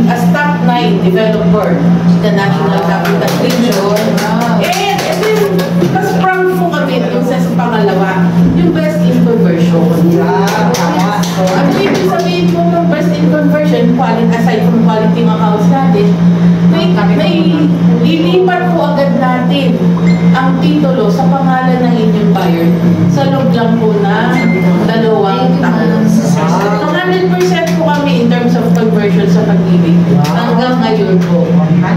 as top 9 developer sa National Capital Region. And then, mas proud po kami yung sa pangalawa, yung best in conversion. Ang ibig sabihin po ng best in conversion, aside from quality ng house natin, may lilipat po agad natin ang titulo sa pangalan ng inyong buyer sa loob lang po na 2 taon. 100% po kami in terms of conversion sa Pag-ibig hanggang ngayon po.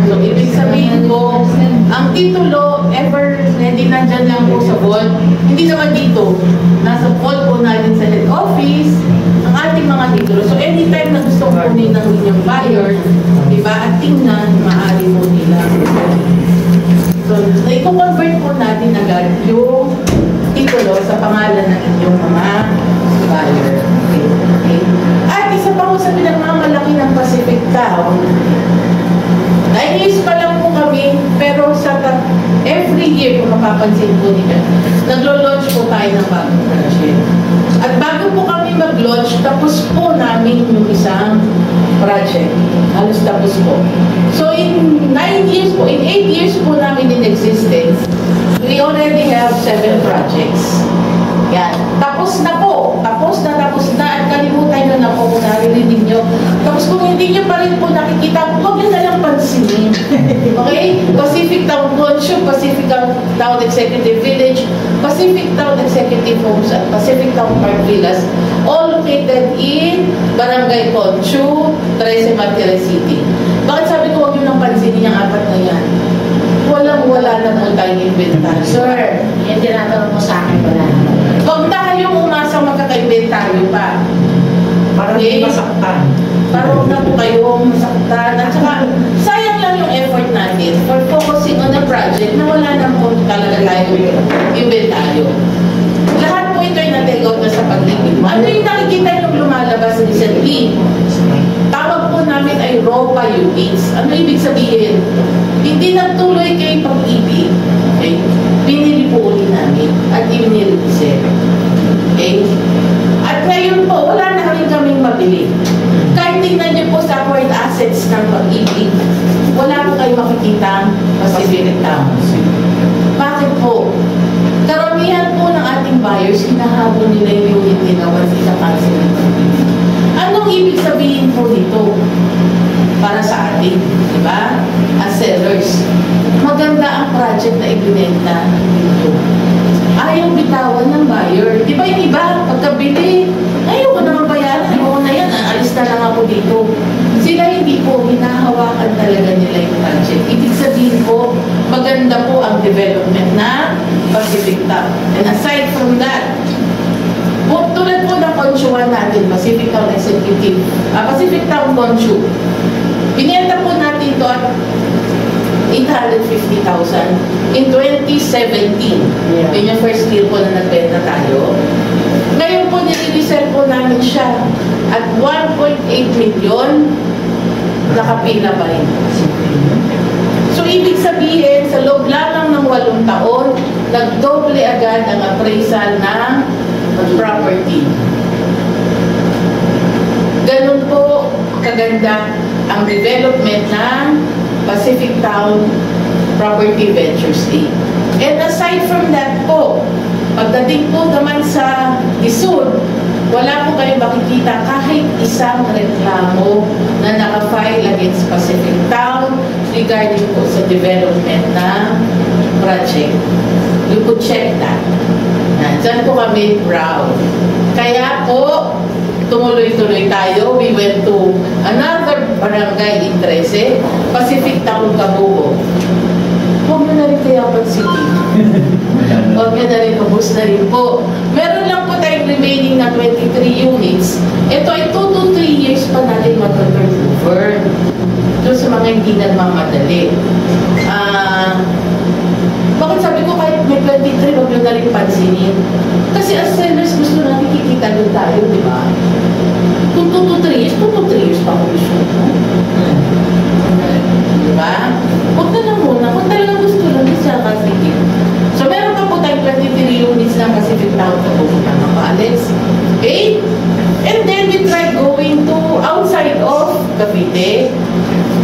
So, ibig sabihin po, ang titulo, ever ready nandyan lang po sa vault. Hindi naman dito. Nasa vault po natin sa head office, ang ating mga titulo. So, anytime na gusto ko kunin ng inyong buyer, diba, at tingnan, maaari mo nila. So, i-convert po natin agad yung titulo sa pangalan ng inyong mga buyer. Okay. At isa pa po sa pinagmamalaki ng Pacific Town, 9 years pa lang po kami, pero sa every year, kung mapapansin po nila, naglo-launch po tayo ng bagong project. At bago po kami mag-launch, tapos po namin yung isang project. Halos tapos po. So in 9 years po, in 8 years po namin in existence, we already have 7 projects. Yan. Tapos na po. Tapos na. At kalimutan nyo na po kung naririnig nyo. Tapos kung hindi nyo pa rin po nakikita, huwag nyo na lang pansinin. Okay? Pacific Town Concho, Pacific Town Executive Village, Pacific Town Executive Homes, at Pacific Town Park Villas, all located in Barangay Concho, 13 Martires City. Bakit sabi ko huwag nyo nang pansinin yung 4 na yan? Wala na po tayong inventaryo. Sir, yung tinatanong mo sa akin, wala na. Huwag tayong umasang magkaka-inventaryo pa. Para hindi masaktan. Para huwag na po kayong masaktan. At saka, sayang lang yung effort natin for focusing on a project na wala na po talaga tayong inventaryo. Lahat po ito ay na-take out na sa Pag-ibig. Ano yung nakikita yung lumalabas recently? Tawag po namin ay ROPA units. Ano ibig sabihin? Hindi nagtuloy kay Pag-ibig. Okay? Binili po uli namin at i-reset. Okay? At ngayon po, wala na rin kaming mabili. Kahit tingnan niyo po sa acquired assets ng Pag-ibig, wala po kayo makikita Pacific Town. Bakit po? Karamihan po ng ating buyers, hinahabol nila yung unit nila once ika-cancel ng Pag-ibig. Anong ibig sabihin po nito? Para sa atin, di ba? As sellers, maganda ang project na ibinenta dito. Ayaw bitawan ng buyer. Di ba yung iba, pagkabili, ayaw ko naman bayaran, ayaw ko na yan, alis na lang ako dito. Sila hindi po, hinahawakan talaga nila yung project. Ibig sabihin po, maganda po ang development na Pacific Town. And aside from that, tulad po ng Conchuan natin, Pacific Town Executive, Pacific Town Conchu, binenta po natin ito at 850,000 in 2017. Yeah. Yun yung first year po na nagbenta tayo. Ngayon po, nililisell po namin siya at 1.8 million, nakapila pa rin. So, ibig sabihin, sa loob lang ng 8 taon, nagdoble agad ang appraisal ng property. Ganun po kaganda ang development ng Pacific Town Property Ventures League. And aside from that po, pagdating po naman sa Dizon, wala po kayong makikita kahit isang reklamo na naka-file against Pacific Town regarding po sa development ng project. You could check that. Diyan po kami proud. Kaya po, tumuloy-tuloy tayo. We went to another barangay in 13, Pacific Town, Cabugo. Huwag mo na rin kaya pansinin. Huwag mo na rin, kabus na rin po. Meron lang po tayong remaining na 23 units. Ito ay 2 to 3 years pa natin mag-convert over. Doon sa mga hindi na mamadali. Bakit sabi ko kahit may 23, huwag nyo na rin pansinin? Kasi as sellers, gusto natin kikita doon tayo, di ba? Kung 2 to 3 years, 2 to 3 years pa commission. Di ba? Huwag na lang muna. Kung talagang gusto lang, siya kasi. So, meron pa po tayong 23 units ng Pacific Town na pupunta ng Alex. Okay? And then, we tried going to outside of Cavite,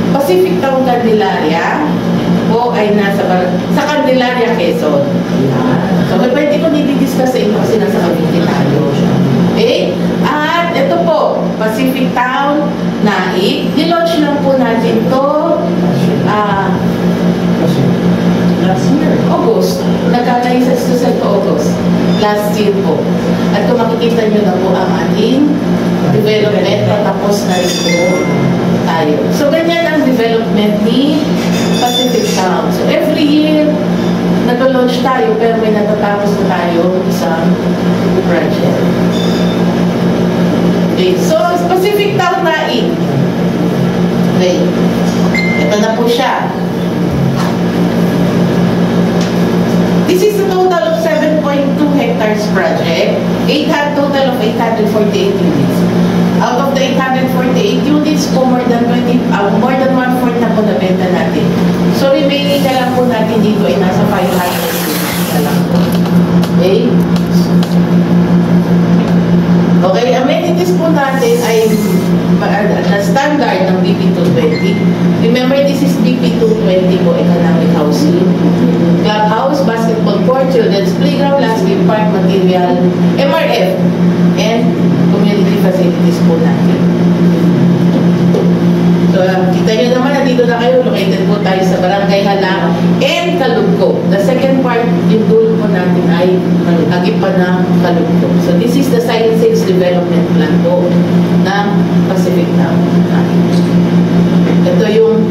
Pacific Town Candelaria, o ay sa Candelaria, Quezon. So, pwede ko nididiscuss sa inyo kasi nasa Cavite tayo. Okay? At ito po, Pacific Town, Naik. Nilaunch lang po natin ito Last year. August. Nagka-license to sa August. Last year po. At kung makikita nyo na po ang ating development, patapos na rin po tayo. So, ganyan ang development ni Pacific Town. So, every year, nag-launch tayo, pero may natatapos na tayo isang project. Okay. So, Pacific Town Naik. Okay. Ito na po siya. This is a total of 7.2 hectares project, total of 848 units. Out of the 848 units po, more than 1/4 na po nabenta natin. So, remaining na lang po natin dito ay nasa 500 units na lang po. Okay? Okay, amenities po natin ay na standard ng BP220. Remember, this is BP220 po, economic housing. Clubhouse, basketball court, children's playground, landscape park, material, MRF, and community facilities po natin. So, kita nyo naman, nandito na kayo, located po tayo sa Barangay Hala and Calugco. The second part, yung dulo po natin ay Agipa ng Calugco. So, this is the Science 6 Development Plan po ng Pacific Town. Ito yung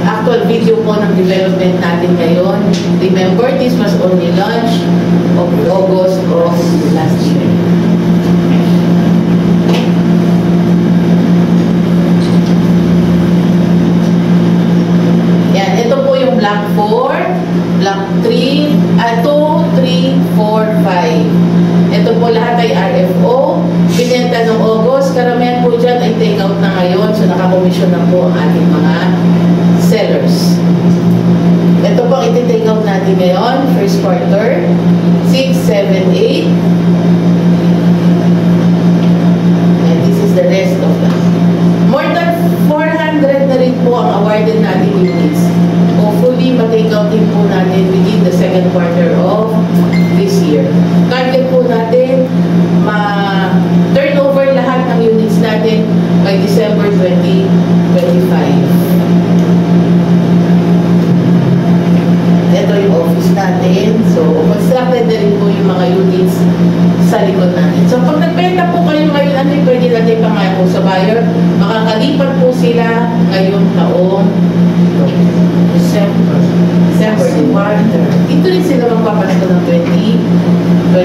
actual video po ng development natin ngayon. Remember, this was only launched of August of last year. Block 4, Block 3, 2, 3, 4, 5. Ito po lahat ay RFO. Binenta ng August. Karamihan po dyan ay take out na ngayon. So, nakakomisyon na po ang ating mga sellers. Ito po ang iti-take out natin ngayon. First quarter. 6, 7, 8. And this is the rest of them. More than 400 na rin po ang awarded natin units. Hopefully, ma-take out din po natin within the second quarter of this year. Target po natin, ma-turnover lahat ng units natin by December 2025. Ito yung office natin. So, constructed na rin po yung mga units sa likod natin. So, pag nagbenta po kayo ngayon, ano yung pwede natin pangako sa buyer? Makakalipat po sila ngayong taong December 1. Ito rin sila magpapasko ng 2025.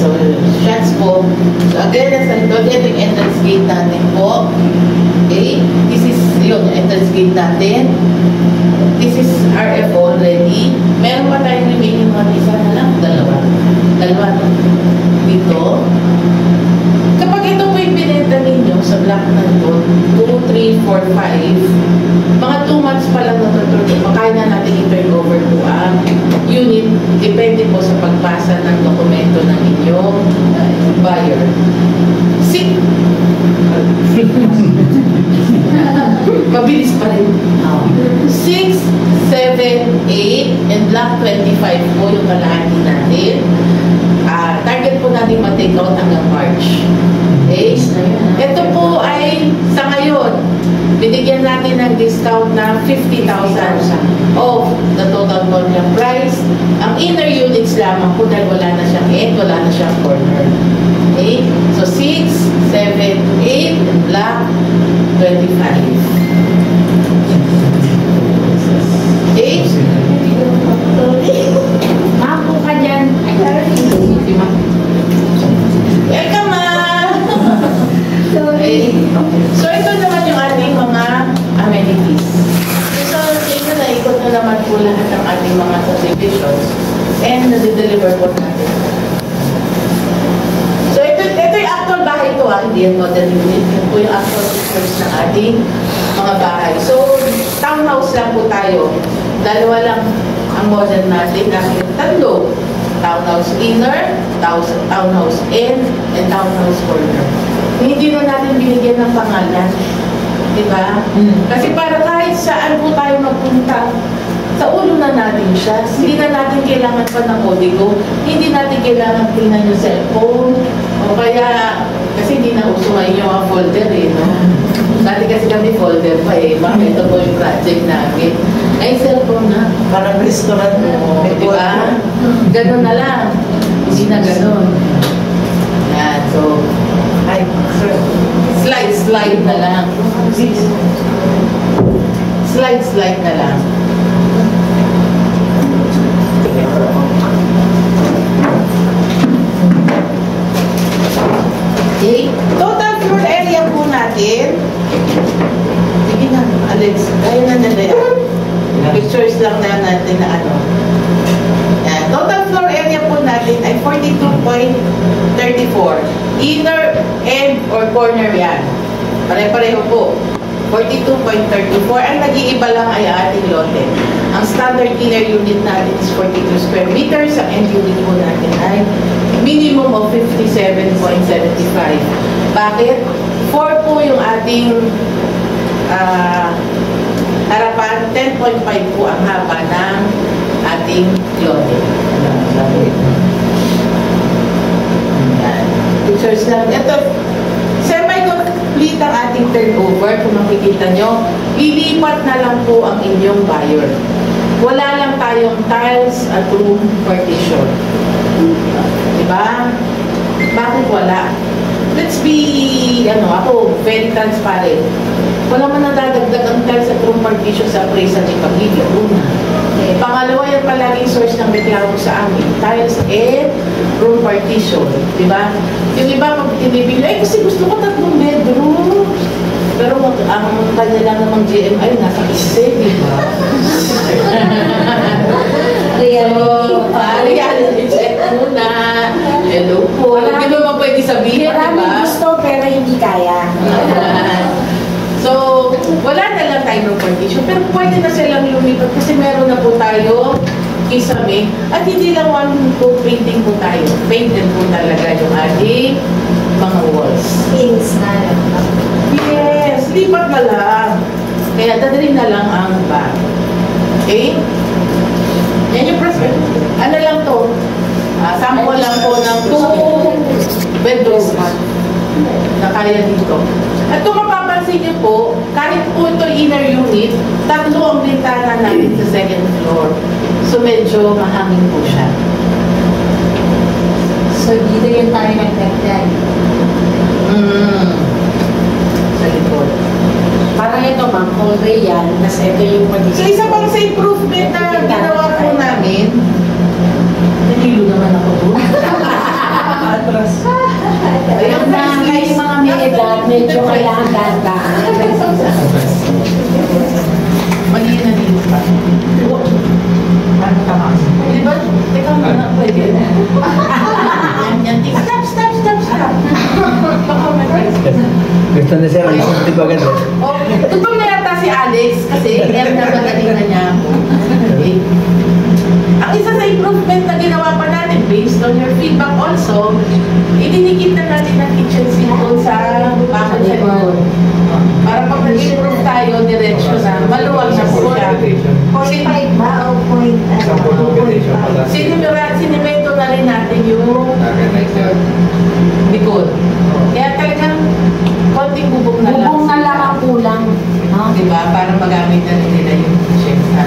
So, shots po. So, again, nasa likod, ito yung entrance gate natin po. Okay? This is yung entrance gate natin. This is RF already. Meron pa tayong remaining mga isa na lang. Dalawa dito. Kapag ito po yung binenta ninyo sa block na ito, 2, 3, 4, 5, mga 2 months pa lang makaya na natin i-turn over to ang unit. Depende po sa pagpasa ng dokumento ng inyong buyer. Mabilis pa rin. 6, 7, 8, and block 25 po yung kalahati natin. Target po natin ma-take out hanggang March. Okay? Ito po ay sa ngayon, binigyan natin ng discount na 50,000 of the total contract price. Ang inner units lamang po dahil wala na siyang end, wala na siyang corner. Okay? So 6, 7, 8, and block 25. Okay? Mapo ka dyan. Welcome, ma! Okay. So, ito naman yung ating mga amenities. So, ito na ikot na naman po lahat ng ating mga subdivisions and nade-deliver po natin. So, ito yung actual bahay ito, hindi yung modern unit. Ito po yung actual pictures ng ating mga bahay. So, townhouse lang po tayo. Dalawa lang ang model natin. Actually, tatlo. Townhouse inner, townhouse end, and townhouse corner. Hindi na natin binigyan ng pangalan. Diba? Kasi para kahit saan po tayo magpunta, sa ulo na natin siya. Hindi na natin kailangan pa ng kodigo. Hindi natin kailangan tingnan yung cellphone. O kaya, kasi hindi na uso ngayon yung mga folder eh, no? Dati kasi kami folder pa eh. Bakit ito po yung project namin. Ay, cellphone na. Parang restaurant mo. Di ba? Ganun na lang. Hindi na ganun. Yan, so, Ay, sir. slide na lang. Slide na lang. Okay. Total floor area po natin. Sige na, Alex. Kaya na nila yan. Pictures lang na natin na ano. Yan. Total floor area po natin ay 42.34. Inner, end, or corner yan. Pare-pareho po. 42.34. Ang nag-iiba lang ay ating lote. Ang standard inner unit natin is 42 square meters. Ang end unit po natin ay minimum of 57.75. Bakit? 4 po yung ating harapan. 10.5 po ang haba ng ating lote. Yan. Pictures lang. Ito, semi-complete ang ating turnover. Kung makikita nyo, lilipat na lang po ang inyong buyer. Wala lang tayong tiles at room partition. Diba? Bakit wala? Let's be, ako, very transparent. Wala man nadadagdag ang tiles at room partition sa appraisal ni Pamilya. Una. Pangalawa, yung palaging source ng reklamo sa amin, tiles and room partition. Diba? Yung iba, pag tinibigay, ay kasi gusto ko 3 bedroom. Pero ang kanya lang namang GMI, nasa isa, diba? Reality check muna. Hello po. Hindi mo ba pwede sabihin, diba? Maraming gusto pero hindi kaya. So, wala na lang tayo ng partition, pero pwede na silang lumipat kasi meron na po tayo kisame. At hindi lang one coat painting po tayo. Painted po talaga yung ating mga walls. Things na lang. Yes, lipat na lang. Kaya dadalhin na lang ang bag. Okay? Yan yung present. Ano lang to? Sample lang po ng 2 bedrooms na kaya dito. At kung mapapansin niyo po, kahit po ito inner unit, 3 ang bintana natin sa second floor. So medyo mahangin po siya. So, dito yung tayo nagdagdag. Sa likod. Parang ito, ma'am, hallway yan. Kasi ito yung So isa pang sa improvement na ginawa po namin, nahilo naman ako po. Atras. Ayun na, kayo mga may edad, medyo kailangan dahan-dahan. Mali na dito pa. Ano tama? Di ba? Teka muna, pwede na. Yan. Stop. Baka mag-resist. Gusto na siya, isip agad eh. Oh, tutong na yata si Alex kasi air na magaling na niya ako. Okay. Ang isa sa improvement na ginawa pa natin based on your feedback also, idinikit na natin ang kitchen sink doon sa bakod sa likod. Para pag nag-improve tayo, diretsyo na, maluwag na po siya. 45 ba o point? Sinimento na rin natin yung likod. Kaya talagang konting bubong na lang. Bubong na lang ang kulang. No? Diba? Para magamit na rin nila yung kitchen sa